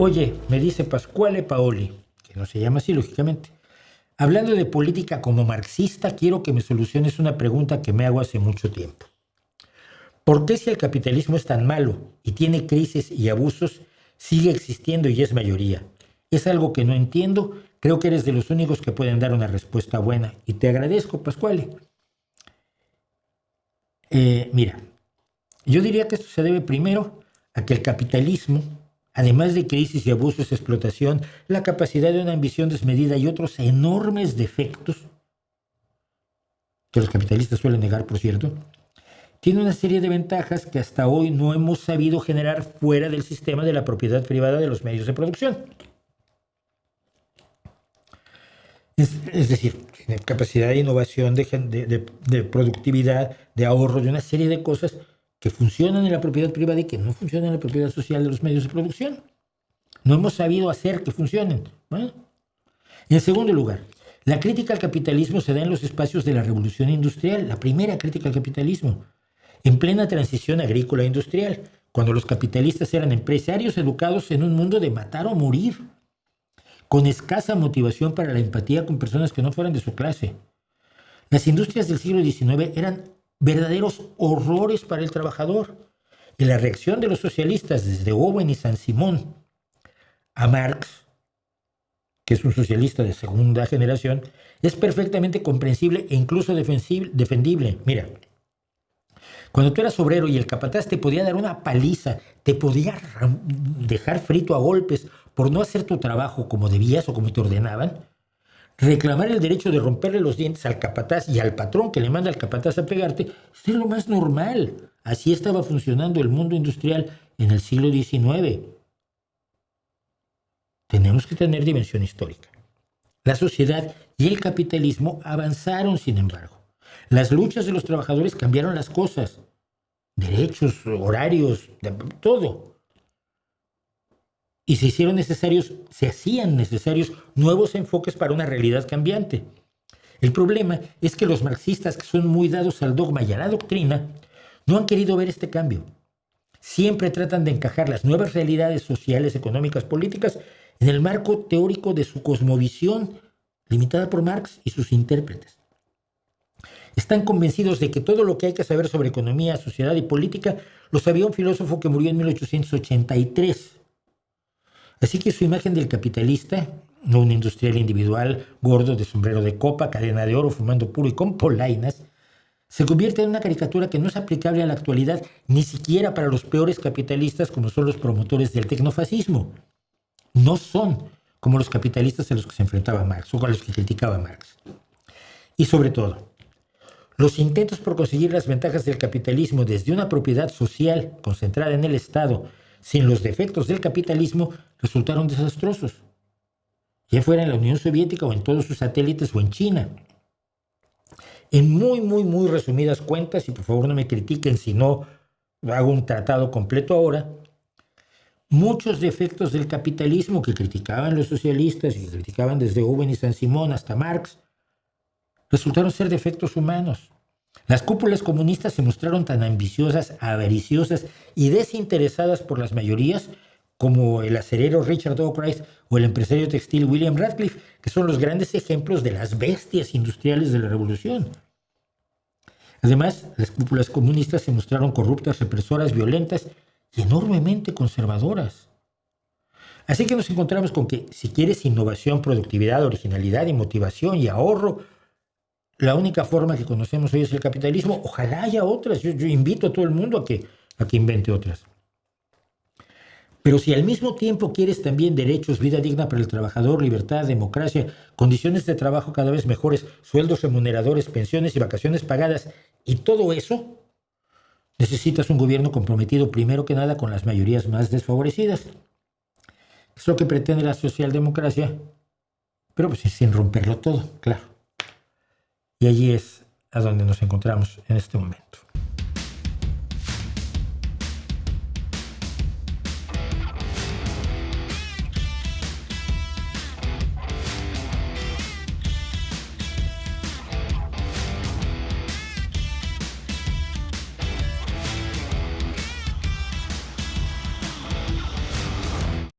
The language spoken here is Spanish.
Oye, me dice Pasquale Paoli, que no se llama así, lógicamente. Hablando de política como marxista, quiero que me soluciones una pregunta que me hago hace mucho tiempo. ¿Por qué si el capitalismo es tan malo y tiene crisis y abusos, sigue existiendo y es mayoría? Es algo que no entiendo. Creo que eres de los únicos que pueden dar una respuesta buena. Y te agradezco, Pasquale. Mira, yo diría que esto se debe primero a que el capitalismo, además de crisis y abusos, explotación, la capacidad de una ambición desmedida y otros enormes defectos, que los capitalistas suelen negar, por cierto, tiene una serie de ventajas que hasta hoy no hemos sabido generar fuera del sistema de la propiedad privada de los medios de producción. Es decir, tiene capacidad de innovación, de productividad, de ahorro, de una serie de cosas que funcionan en la propiedad privada y que no funcionan en la propiedad social de los medios de producción. No hemos sabido hacer que funcionen. Bueno. En segundo lugar, la crítica al capitalismo se da en los espacios de la revolución industrial, la primera crítica al capitalismo, en plena transición agrícola e industrial, cuando los capitalistas eran empresarios educados en un mundo de matar o morir, con escasa motivación para la empatía con personas que no fueran de su clase. Las industrias del siglo XIX eran verdaderos horrores para el trabajador. Y la reacción de los socialistas desde Owen y Saint-Simon a Marx, que es un socialista de segunda generación, es perfectamente comprensible e incluso defendible. Mira, cuando tú eras obrero y el capataz te podía dar una paliza, te podía dejar frito a golpes por no hacer tu trabajo como debías o como te ordenaban, reclamar el derecho de romperle los dientes al capataz y al patrón que le manda al capataz a pegarte es lo más normal. Así estaba funcionando el mundo industrial en el siglo XIX. Tenemos que tener dimensión histórica. La sociedad y el capitalismo avanzaron, sin embargo. Las luchas de los trabajadores cambiaron las cosas. Derechos, horarios, todo. Y se hacían necesarios nuevos enfoques para una realidad cambiante. El problema es que los marxistas, que son muy dados al dogma y a la doctrina, no han querido ver este cambio. Siempre tratan de encajar las nuevas realidades sociales, económicas, políticas en el marco teórico de su cosmovisión, limitada por Marx y sus intérpretes. Están convencidos de que todo lo que hay que saber sobre economía, sociedad y política lo sabía un filósofo que murió en 1883. Así que su imagen del capitalista, no un industrial individual, gordo, de sombrero de copa, cadena de oro, fumando puro y con polainas, se convierte en una caricatura que no es aplicable a la actualidad, ni siquiera para los peores capitalistas como son los promotores del tecnofascismo. No son como los capitalistas a los que se enfrentaba Marx o a los que criticaba Marx. Y sobre todo, los intentos por conseguir las ventajas del capitalismo desde una propiedad social concentrada en el Estado, sin los defectos del capitalismo, resultaron desastrosos. Ya fuera en la Unión Soviética o en todos sus satélites o en China. En muy resumidas cuentas, y por favor no me critiquen si no hago un tratado completo ahora, muchos defectos del capitalismo que criticaban los socialistas y que criticaban desde Owen y Saint-Simon hasta Marx, resultaron ser defectos humanos. Las cúpulas comunistas se mostraron tan ambiciosas, avariciosas y desinteresadas por las mayorías como el acerero Richard Arkwright o el empresario textil William Radcliffe, que son los grandes ejemplos de las bestias industriales de la revolución. Además, las cúpulas comunistas se mostraron corruptas, represoras, violentas y enormemente conservadoras. Así que nos encontramos con que si quieres innovación, productividad, originalidad y motivación y ahorro, la única forma que conocemos hoy es el capitalismo. Ojalá haya otras. Yo invito a todo el mundo a que invente otras. Pero si al mismo tiempo quieres también derechos, vida digna para el trabajador, libertad, democracia, condiciones de trabajo cada vez mejores, sueldos remuneradores, pensiones y vacaciones pagadas, y todo eso, necesitas un gobierno comprometido primero que nada con las mayorías más desfavorecidas. Es lo que pretende la socialdemocracia, pero pues sin romperlo todo, claro. Y allí es a donde nos encontramos en este momento.